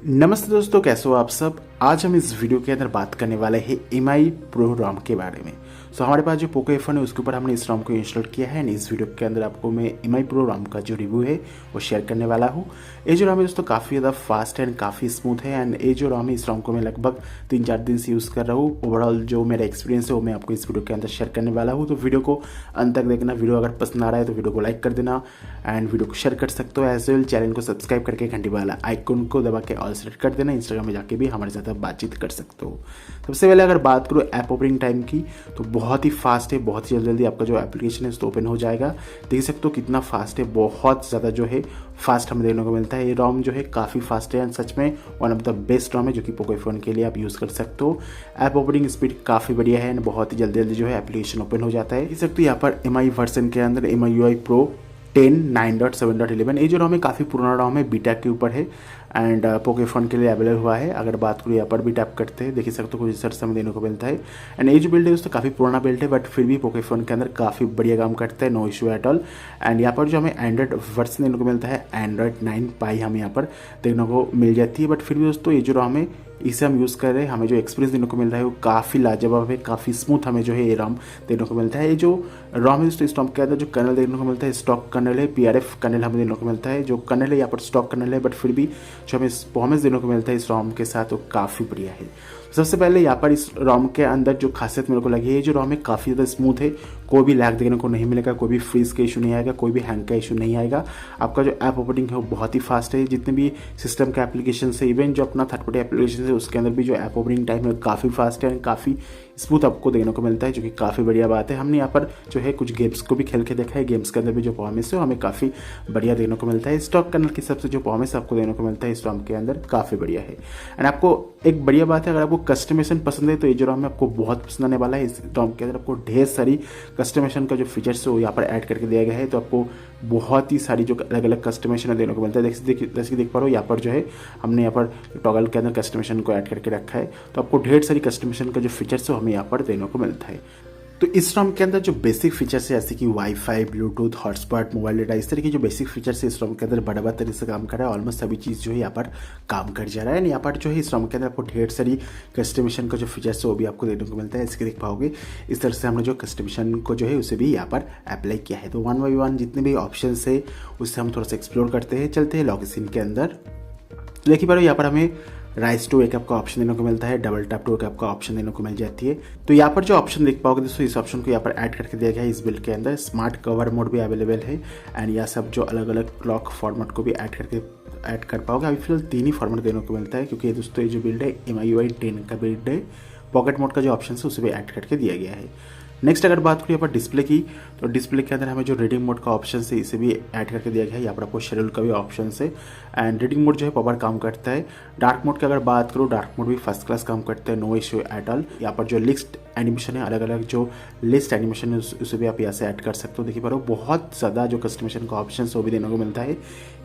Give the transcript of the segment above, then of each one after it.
नमस्ते दोस्तों, कैसे हो आप सब। आज हम इस वीडियो के अंदर बात करने वाले हैं MI प्रो रॉम के बारे में। हमारे पास जो पोको F1 है उसके ऊपर हमने इस रॉम को इंस्टॉल किया है। इस वीडियो के अंदर आपको मैं MI प्रो रॉम का जो रिव्यू है वो शेयर करने वाला हूँ। ये जो रॉम है दोस्तों काफ़ी ज़्यादा फास्ट है एंड काफ़ी स्मूथ है। एंड ये जो रॉम है इस रॉम को मैं लगभग 3-4 दिन से यूज़ कर रहा हूँ। ओवरऑल जो मेरा एक्सपीरियंस है वो मैं आपको इस वीडियो के अंदर शेयर करने वाला हूँ। तो वीडियो को अंत तक देखना। वीडियो अगर पसंद आ रहा है तो वीडियो को लाइक कर देना एंड वीडियो को शेयर कर सकते हो। एज वेल चैनल को सब्सक्राइब करके घंटी वाला आइकन को दबा के ऑल सेलेक्ट कर देना। इंस्टाग्राम में जाके भी हमारे साथ बातचीत कर सकते हो। सबसे पहले अगर बात करूँ ऐप ओपनिंग टाइम की तो बहुत ही फास्ट है। बहुत ही जल्दी आपका जो एप्लीकेशन है तो ओपन हो जाएगा। देख सकते हो कितना फास्ट है, बहुत ज़्यादा जो है फास्ट हमें देखने को मिलता है। ये रॉम जो है काफ़ी फास्ट है एंड सच में one of the best ROM है जो कि पोको F1 के लिए आप यूज़ कर सकते हो। ऐप ओपनिंग स्पीड काफ़ी बढ़िया है एंड बहुत ही जल्दी जो है एप्लीकेशन ओपन हो जाता है। देख सकते हो यहाँ पर MI वर्जन के अंदर MIUI Pro 10 9.7.11 ये जो रॉम है काफ़ी पुराना रॉम है, बीटा के ऊपर है एंड पोको F1 के लिए अवेलेबल हुआ है। अगर बात करूँ यहाँ पर भी टैप करते हैं, देख सकते हो कुछ रिसर्च हमें देने को मिलता है। एंड ये जो बिल्ड है उससे काफ़ी पुराना बिल्ड है बट फिर भी पोको F1 के अंदर काफ़ी बढ़िया काम करता है, no issue at all. And यहाँ पर जो हमें एंड्रॉइड वर्जन देने को मिलता है एंड्रॉइड 9 पाई हमें यहाँ पर देखने को मिल जाती है। बट फिर भी दोस्तों ये जो रॉम है इसे हम यूज़ कर रहे हैं, हमें जो एक्सपीरियंस देने को मिल रहा है वो काफ़ी लाजवाब है, काफ़ी स्मूथ हमें जो है ये रॉम देखने को मिलता है। ये जो रॉम है दोस्तों इस रॉम के अंदर जो कर्नल देखने को मिलता है स्टॉक कर्नल है, PRF कर्नल हमें देखने को मिलता है। जो कर्नल है यहाँ पर स्टॉक कर्नल है बट फिर भी जो हमें परफॉर्मेंस देने को मिलता है इस रॉम के साथ वो काफ़ी बढ़िया है। सबसे पहले यहाँ पर इस रॉम के अंदर जो खासियत मेरे को लगी है, ये जो रॉम है काफ़ी ज़्यादा स्मूथ है, कोई भी लैग देखने को नहीं मिलेगा, कोई भी फ्रीज का इशू नहीं आएगा, कोई भी हैंग का इशू नहीं आएगा। आपका जो ऐप ओपनिंग है वो बहुत ही फास्ट है। जितने भी सिस्टम के एप्लीकेशन है, इवन जो अपना थर्ड पार्टी एप्लीकेशन है उसके अंदर भी जो ऐप ओपनिंग टाइम है काफ़ी फास्ट है एंड काफ़ी स्मूथ आपको देखने को मिलता है, जो कि काफ़ी बढ़िया बात है। हमने यहाँ पर जो है कुछ गेम्स को भी खेल के देखा है, गेम्स के अंदर भी जो परफॉर्मेंस है हमें काफ़ी बढ़िया देखने को मिलता है। स्टॉक कर्नल के हिसाब से जो परफॉर्मेंस आपको देखने को मिलता है इस रॉम के अंदर काफ़ी बढ़िया है। एंड आपको एक बढ़िया बात है, अगर आपको कस्टमाइजेशन पसंद है तो ये जो रॉम है आपको बहुत पसंद आने वाला है। इस रॉम के अंदर आपको ढेर सारी कस्टमाइजेशन का जो फीचर्स है वो यहाँ पर ऐड करके दिया गया है। तो आपको बहुत ही सारी जो अलग अलग कस्टमाइजेशन देखने को मिलता है। जैसे देख पा रहे हो यहाँ पर जो है हमने यहाँ पर टॉगल के अंदर कस्टमाइजेशन को ऐड करके रखा है। तो आपको ढेर सारी कस्टमाइजेशन का जो फीचर्स है हमें यहाँ पर देखने को मिलता है। तो इस रॉम के अंदर जो बेसिक फीचर्स है जैसे कि wifi, Bluetooth, hotspot, mobile data, इस तरह की जो बेसिक फीचर्स है इस रॉम के अंदर बराबर तरीके से काम कर रहा है। ऑलमोस्ट सभी चीज़ जो है यहाँ पर काम कर जा रहा है। यहाँ पर जो है इस रॉम के अंदर आपको ढेर सारी कस्टमाइजेशन का जो फीचर्स है वो भी आपको देखने को मिलता है। इसके देख पाओगे इस तरह से हमने जो कस्टमाइजेशन को जो है उसे भी यहाँ पर अप्लाई किया है। तो वन बाई वन जितने भी ऑप्शन है उससे हम थोड़ा सा एक्सप्लोर करते हैं। चलते हैं लॉगिन के अंदर। देखिए पारो यहाँ पर हमें राइज टू वेकअप का ऑप्शन देने को मिलता है, डबल टैप टू वेकअप का ऑप्शन देने को मिल जाती है। तो यहाँ पर जो ऑप्शन देख पाओगे दोस्तों इस ऑप्शन को यहाँ पर ऐड करके दिया गया है। इस बिल्ड के अंदर स्मार्ट कवर मोड भी अवेलेबल है एंड यह सब जो अलग अलग क्लॉक फॉर्मेट को भी ऐड कर पाओगे। अभी फिलहाल 3 ही फॉर्मेट देने को मिलता है क्योंकि दोस्तों ये जो बिल्ड है MIUI 10 का बिल्ड है। पॉकेट मोड का जो ऑप्शन है उसे भी ऐड करके दिया गया है। नेक्स्ट अगर बात करें यहाँ पर डिस्प्ले की तो डिस्प्ले के अंदर हमें जो रीडिंग मोड का ऑप्शन है इसे भी ऐड करके दिया गया है। यहाँ पर आपको शेड्यूल का भी ऑप्शन है एंड रीडिंग मोड जो है प्रॉपर काम करता है। डार्क मोड की अगर बात करूँ डार्क मोड भी फर्स्ट क्लास काम करता है, नो इशू एट ऑल। यहाँ पर जो लिस्ट एनिमेशन है अलग अलग जो लिस्ट एनिमेशन है उसे भी आप यहाँ से ऐड कर सकते हो। देखिए पर बहुत ज़्यादा जो कस्टमाइजेशन का ऑप्शन है वो भी देने को मिलता है।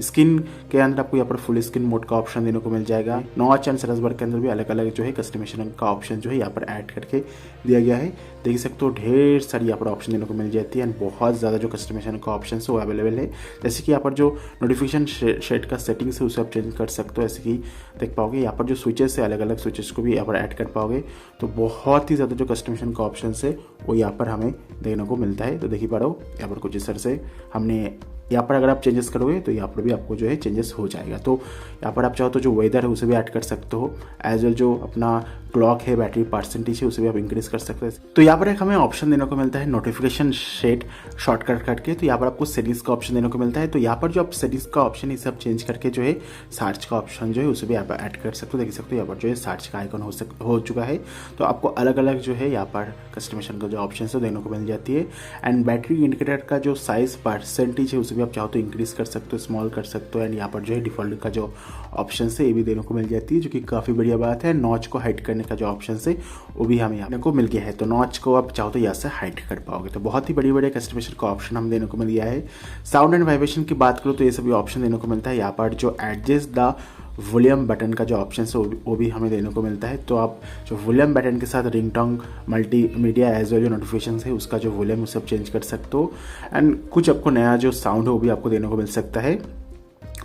स्किन के अंदर आपको यहाँ पर फुल स्क्रीन मोड का ऑप्शन देने को मिल जाएगा। नॉच एंड सर्च बार के अंदर भी अलग अलग जो है कस्टमाइजेशन का ऑप्शन जो है यहाँ पर ऐड करके दिया गया है। देख सकते हो ढेर सारी यहाँ पर ऑप्शन देने को मिल जाती है एंड बहुत ज़्यादा जो कस्टमाइजेशन का ऑप्शन है वो अवेलेबल है। जैसे कि यहाँ पर जो नोटिफिकेशन शेड का सेटिंग्स है उसे आप चेंज कर सकते हो। ऐसे कि देख पाओगे यहाँ पर जो स्विचेस है अलग अलग स्विचेस को भी यहाँ पर ऐड कर पाओगे। तो बहुत ही ज़्यादा जो कस्टमाइजेशन का ऑप्शन है वो यहाँ पर हमें देखने को मिलता है। तो देखिए पा रहे हो यहाँ पर कुछ इस तरह से हमने यहाँ पर अगर आप चेंजेस करोगे तो यहाँ पर भी आपको जो है चेंजेस हो जाएगा। तो यहाँ पर आप चाहो तो जो वेदर है उसे भी ऐड कर सकते हो, एज वेल जो अपना क्लॉक है, बैटरी परसेंटेज है उसे भी आप इंक्रीज कर सकते हैं। तो यहाँ पर एक हमें ऑप्शन देने को मिलता है नोटिफिकेशन शेड शॉर्टकट करके। तो यहाँ पर आपको सेटिंग्स का ऑप्शन देने को मिलता है। तो यहाँ पर जो आप सेटिंग्स का ऑप्शन है इसे आप चेंज करके जो है सर्च का ऑप्शन जो है उसे भी आप ऐड कर सकते हो। देख सकते हो यहाँ पर जो है सर्च का आइकन हो चुका है। तो आपको अलग अलग जो है यहाँ पर कस्टमाइजेशन का जो ऑप्शन है देने को मिल जाती है। एंड बैटरी इंडिकेटर का जो साइज परसेंटेज है उसे भी आप चाहो तो इंक्रीज कर सकते हो, स्मॉल कर सकते हो। एंड यहाँ पर जो है डिफॉल्ट का जो ऑप्शन है ये भी देने को मिल जाती है, जो कि काफ़ी बढ़िया बात है। नॉच को हाइड करने का जो ऑप्शन है वो भी हमें यहाँ को मिल गया है। तो नॉच को आप चाहो तो यहाँ से हाइड कर पाओगे। तो बहुत ही बड़ी बड़े कस्टमाइजेशन का ऑप्शन हम देने को मिल गया है। साउंड एंड वाइब्रेशन की बात करो तो ये सभी ऑप्शन देने को मिलता है। यहाँ पर जो एडजस्ट द वॉल्यूम बटन का जो ऑप्शन है वो भी हमें देने को मिलता है। तो आप जो वॉल्यूम बटन के साथ रिंगटोन, मल्टीमीडिया एज वेल जो नोटिफिकेशन है उसका जो वॉल्यूम उसे आप चेंज कर सकते हो। एंड कुछ आपको नया जो साउंड है वो भी आपको देने को मिल सकता है।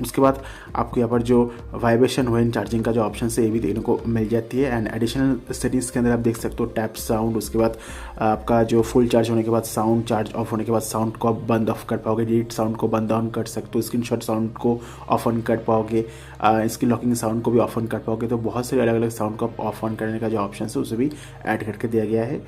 उसके बाद आपको यहाँ पर जो वाइब्रेशन व्हेन चार्जिंग का जो ऑप्शन है ये भी देखने को मिल जाती है। एंड एडिशनल सेटिंग्स के अंदर आप देख सकते हो टैप साउंड, उसके बाद आपका जो फुल चार्ज होने के बाद साउंड, चार्ज ऑफ होने के बाद साउंड को आप बंद ऑफ कर पाओगे, डिलीट साउंड को बंद ऑन कर सकते हो, स्क्रीनशॉट साउंड को ऑफ ऑन कर पाओगे, स्क्रीन लॉकिंग साउंड को भी ऑफ ऑन कर पाओगे। तो बहुत सारे अलग अलग साउंड को ऑफ ऑन करने का जो ऑप्शन है उसे भी ऐड करके दिया गया है।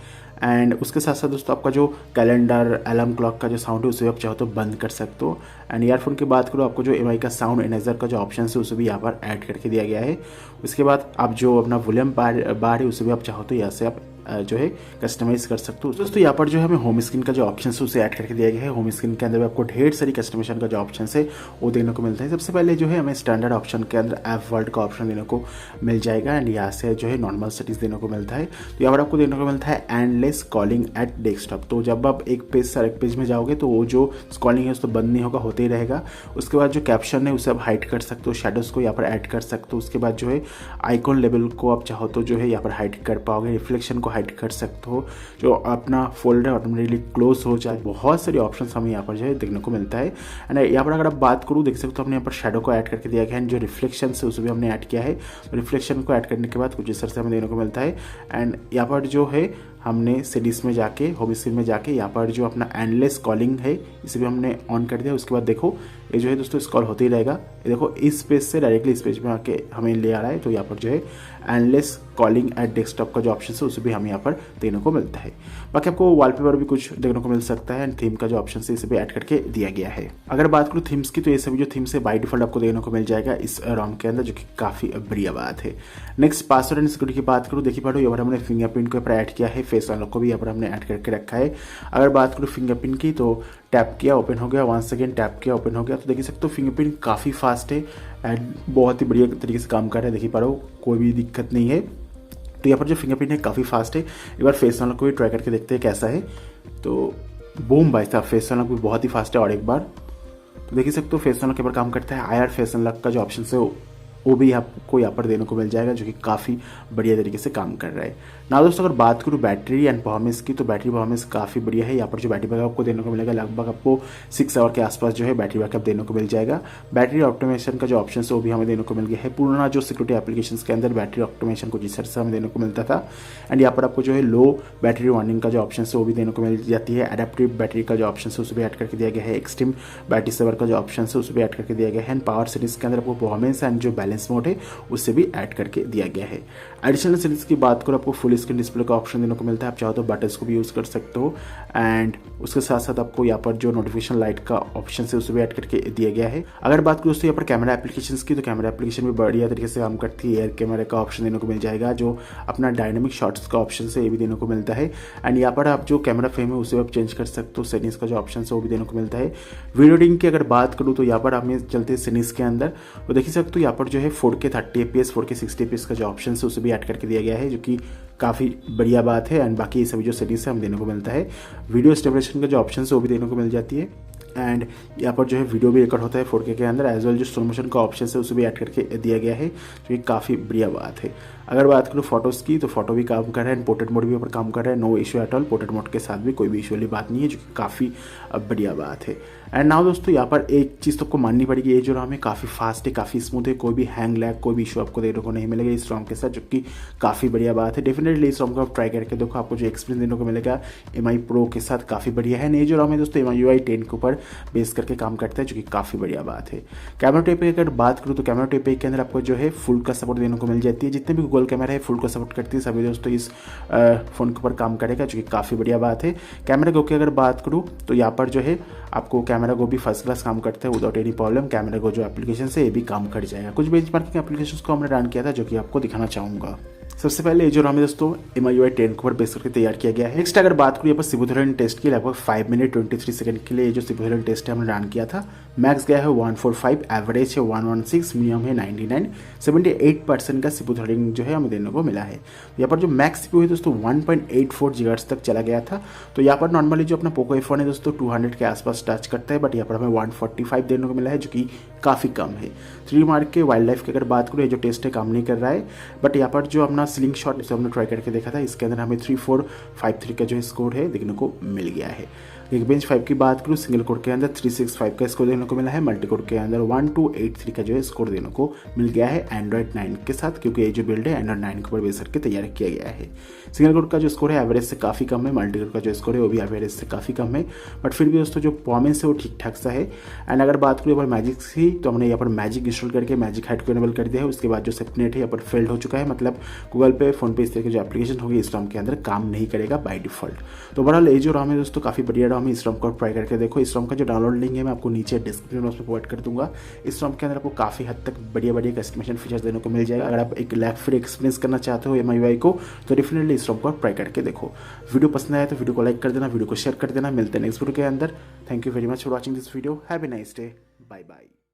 एंड उसके साथ साथ दोस्तों आपका जो कैलेंडर, अलार्म क्लॉक का जो साउंड है उसे आप चाहो तो बंद कर सकते हो। एंड ईयरफोन की बात करो, आपको जो MI का साउंड एनालाइजर का जो ऑप्शन है उसे भी यहाँ पर ऐड करके दिया गया है। उसके बाद आप जो अपना वॉल्यूम बार है उसे भी आप चाहो तो यहाँ से आप जो है कस्टमाइज कर सकते हो। दोस्तों यहाँ पर जो है हमें होम स्क्रीन का जो ऑप्शन है उसे ऐड करके दिया गया है। होम स्क्रीन के अंदर आपको ढेर सारी कस्टमाइजेशन का जो ऑप्शन है वो देखने को मिलता है। सबसे पहले जो है हमें स्टैंडर्ड ऑप्शन के अंदर ऐप वर्ल्ड का ऑप्शन देने को मिल जाएगा। एंड यहाँ से जो है नॉर्मल सेटिंग्स देने को मिलता है। तो यहाँ पर आपको देखने को मिलता है एंडलेस कॉलिंग एट डेस्कटॉप। तो जब आप एक पेज से एक पेज में जाओगे तो वो जो कॉलिंग है उसको बंद नहीं होगा, होते ही रहेगा। उसके बाद जो कैप्शन है उसे आप हाइड कर सकते हो, शेडोज को यहाँ पर ऐड कर सकते हो। उसके बाद जो है आइकॉन लेवल को आप चाहो तो जो है यहाँ पर हाइड कर पाओगे, रिफ्लेक्शन को हाइड कर सकते हो, जो अपना फोल्डर ऑटोमेटिकली क्लोज हो जाए। बहुत सारे ऑप्शंस हमें यहाँ पर जो है देखने को मिलता है। एंड यहाँ पर अगर आप बात करूँ, देख सकते हो हमने यहाँ पर शेडो को ऐड करके दिया गया है। जो रिफ्लेक्शन है उसे भी हमने ऐड किया है। रिफ्लेक्शन को ऐड करने के बाद कुछ इस तरह से हमें देखने को मिलता है। एंड यहाँ पर जो है हमने सेटिंग्स में जाके, होम स्क्रीन में जाके यहाँ पर जो अपना एंडलेस कॉलिंग है इसे भी हमने ऑन कर दिया। उसके बाद देखो ये जो है दोस्तों स्क्रॉल होते ही रहेगा। ये देखो इस पेज से डायरेक्टली इस पेज में आके हमें ले आ रहा है। तो यहाँ पर जो है एंडलेस कॉलिंग एट डेस्कटॉप का जो ऑप्शन है उसे भी हमें यहाँ पर देखने को मिलता है। बाकी आपको वॉलपेपर भी कुछ देखने को मिल सकता है। एंड थीम का जो ऑप्शन है इसे भी ऐड करके दिया गया है। अगर बात करूँ थीम्स की, तो ये सभी जो थीम्स है बाय डिफॉल्ट आपको देखने को मिल जाएगा इस रोम के अंदर, जो कि काफ़ी बढ़िया बात है। नेक्स्ट पासवर्ड एंड सिक्योरिटी की बात करूँ, देखिए पढ़ो यहाँ पर हमने फिंगरप्रिंट को ऐड किया है, फेस अनलॉक को भी यहाँ पर हमने ऐड करके रखा है। अगर बात करूँ फिंगरप्रिंट की, तो टैप किया ओपन हो गया, वंस अगेन टैप किया ओपन हो गया। तो देख सकते हो फिंगरप्रिंट काफ़ी फास्ट है एंड बहुत ही बढ़िया तरीके से काम कर रहा है। देखिए पढ़ो कोई भी दिक्कत नहीं है। तो यहाँ पर जो फिंगरप्रिंट है काफ़ी फास्ट है। एक बार फेस अनलॉक को भी ट्राई करके देखते हैं कैसा है। तो बूम भाई साहब, फेस अनलॉक भी बहुत ही फास्ट है। और एक बार तो देख सकते हो फेस अनलॉक के ऊपर काम करता है। IR फेस अनलॉक का जो ऑप्शन है वो भी आपको यहाँ पर देने को मिल जाएगा, जो कि काफ़ी बढ़िया तरीके से काम कर रहा है। ना दोस्तों अगर बात करूँ बैटरी एंड परफॉर्मेंस की, तो बैटरी परफॉर्मेंस काफ़ी बढ़िया है। यहाँ पर जो बैटरी बैकअप आपको देने को मिलेगा लगभग आपको 6 आवर के आसपास जो है बैटरी बैकअप देने को मिल जाएगा। बैटरी ऑप्टिमाइजेशन का जो ऑप्शन है वो भी हमें देने को मिल गया है। पुराना जो सिक्योरिटी एप्लीकेशन के अंदर बैटरी ऑप्टिमाइजेशन कुछ इस तरह से हमें देने को मिलता था। एंड यहाँ पर आपको जो है लो बैटरी वार्निंग का जो ऑप्शन है वो भी देने को मिल जाती है। एडेप्टिव बैटरी का जो ऑप्शन है उसे भी ऐड करके दिया गया है। एक्सट्रीम बैटरी सेवर का जो ऑप्शन है उसे भी ऐड करके दिया गया है। एंड पावर सेटिंग्स के अंदर आपको परफॉर्मेंस एंड जो बैलेंस मोड है उससे भी ऐड करके दिया गया है। एडिशनल सेटिंग्स की बात करो, आपको फुल स्क्रीन डिस्प्ले का ऑप्शन देने को मिलता है। आप चाहो तो बटन्स को भी यूज़ कर सकते हो। एंड उसके साथ साथ आपको यहाँ पर जो नोटिफिकेशन लाइट का ऑप्शन है उसे भी ऐड करके दिया गया है। अगर बात करो दोस्तों यहाँ पर कैमरा एप्लीकेशंस की, तो कैमरा एप्लीकेशन भी बढ़िया तरीके से काम करती है। एयर कैमरा का ऑप्शन देने को मिल जाएगा। जो अपना डायनामिक शॉट्स का ऑप्शन है ये भी देने को मिलता है। एंड यहाँ पर आप जो कैमरा फ्रेम है उसे आप चेंज कर सकते हो। सेटिंग्स का जो ऑप्शन है वो भी देने को मिलता है। वीडियो एडिटिंग की अगर बात करूँ तो यहाँ पर हमें चलते हैं सेटिंग्स के अंदर, तो देख सकते हो यहाँ पर जो है 4K 30 FPS 4K 60 FPS का जो ऑप्शन है उसे भी ऐड करके दिया गया है, जो कि काफ़ी बढ़िया बात है। एंड बाकी ये सभी जो सेटिंग्स है हम देने को मिलता है। वीडियो स्टेबलाइजेशन का जो ऑप्शन है वो भी देने को मिल जाती है। एंड यहाँ पर जो है वीडियो भी रिकॉर्ड होता है 4K के अंदर। एज वेल जो स्लो मोशन का ऑप्शन है उसे भी ऐड करके दिया गया है, जो कि काफ़ी बढ़िया बात है। अगर बात करूँ फोटोज़ की, तो फोटो भी काम कर रहा है। पोर्ट्रेट मोड भी ऊपर काम कर रहा है। No issue at all. Portrait mode के साथ भी कोई भी इशू वाली बात नहीं है, जो कि काफ़ी बढ़िया बात है। एंड नाउ दोस्तों यहाँ पर एक चीज़ तो आपको माननी पड़ेगी, ये जो रॉम है काफ़ी फास्ट है, काफ़ी स्मूथ है। कोई भी हैंग लैग कोई भी इशू आपको देखने को नहीं मिलेगा इस रॉम के साथ, जो कि काफ़ी बढ़िया बात है। डेफिनेटली इस रॉम को आप ट्राई करके देखो, आपको जो एक्सपीरियंस देने को मिलेगा MI Pro के साथ काफ़ी बढ़िया है। ये जो रॉम है दोस्तों MIUI 10 के ऊपर बेस करके काम करता है, जो कि काफ़ी बढ़िया बात है। कैमरा टेप की अगर बात करूँ तो कैमरा टेप के अंदर आपको जो है फुल का सपोर्ट देने को मिल जाती है। जितने भी गूगल कैमरा है फुल का सपोर्ट करती है सभी दोस्तों इस फ़ोन के ऊपर काम करेगा, जो कि काफ़ी बढ़िया बात है। कैमरा गो की अगर बात करूँ तो यहाँ पर जो है आपको कैमरा गो भी फर्स्ट क्लास काम करता है विदाउट एनी प्रॉब्लम। कैमरा गो जो एप्लीकेशन है ये भी काम कर जाएगा। कुछ बेंचमार्किंग एप्लीकेशंस को हमने रन किया था, जो कि आपको दिखाना चाहूँगा। सबसे पहले ये जो रॉम है दोस्तों MIUI 10 के ऊपर बेस करके तैयार किया गया है। नेक्स्ट अगर बात करूँ यहाँ पर सिबुथेरियन टेस्ट की, लगभग 5 मिनट 23 सेकंड के लिए जो सिबुथेरियन टेस्ट है हमने रन किया था। मैक्स गया है 145, एवरेज है 116, मिनिमम है 99। 78% का सिबुथेरियन जो है हमें देने को मिला है। यहाँ पर जो मैक्स सीपीयू है दोस्तों 1.84 GHz तक चला गया था। तो यहाँ पर नॉर्मली जो अपना पोको F1 है दोस्तों 200 के आसपास टच करता है, बट यहाँ पर हमें 145 देने को मिला है, जो कि काफ़ी कम है। 3D मार्क के वाइल्ड लाइफ की अगर बात करूँ, ये जो टेस्ट है काम नहीं कर रहा है, बट यहाँ पर जो अपना स्लिंग शॉट जिसे हमने ट्राई करके देखा था, इसके अंदर हमें 3453 का जो स्कोर है देखने को मिल गया है। Geekbench 5 की बात करूँ, सिंगल कोर के अंदर 365 का स्कोर देखने को मिला है, मल्टी कोर के अंदर 1283 का जो है स्कोर देने को मिल गया है एंड्रॉइड 9 के साथ, क्योंकि ये जो बिल्ड है एंड्रॉइड 9 के ऊपर बेस करके तैयार किया गया है। सिंगल कोर का जो स्कोर है एवरेज से काफ़ी कम है, मल्टी कोर का जो स्कोर है वो भी एवरेज से काफ़ी कम है, बट फिर भी दोस्तों जो परफॉर्मेंस है वो ठीक ठाक सा है। एंड अगर बात करूँ यहाँ पर मैजिक की, तो हमने यहाँ पर मैजिक इंस्टॉल करके मैजिक हाइड को इनेबल कर दिया है। उसके बाद जो सेफ्टनेट है यहाँ पर फेल्ड हो चुका है, मतलब गूगल पे, फोन पे इस तरह की जो एप्लीकेशन होगी इस रॉम के अंदर काम नहीं करेगा बाय डिफॉल्ट। तो ओवरऑल ये जो रॉम है दोस्तों काफ़ी बढ़िया रॉम है, इस रॉम को ट्राई करके देखो। इस रॉम का जो डाउनलोड लिंक है मैं आपको नीचे डिस्क्रिप्शन बॉक्स में प्रोवाइड कर दूंगा। इस रॉम के अंदर आपको काफ़ी हद तक बढ़िया बढ़िया कस्टमाइजेशन फीचर्स देने को मिल जाएगा। अगर आप एक लैग फ्री एक्सपीरियंस करना चाहते हो MIUI को, तो डेफिनेटली इस रॉम को ट्राई करके देखो। वीडियो पसंद आया तो वीडियो को लाइक कर देना, वीडियो को शेयर कर देना। मिलते हैं नेक्स्ट वीडियो के अंदर। Thank you very much for watching this video. Have a nice day. Bye bye.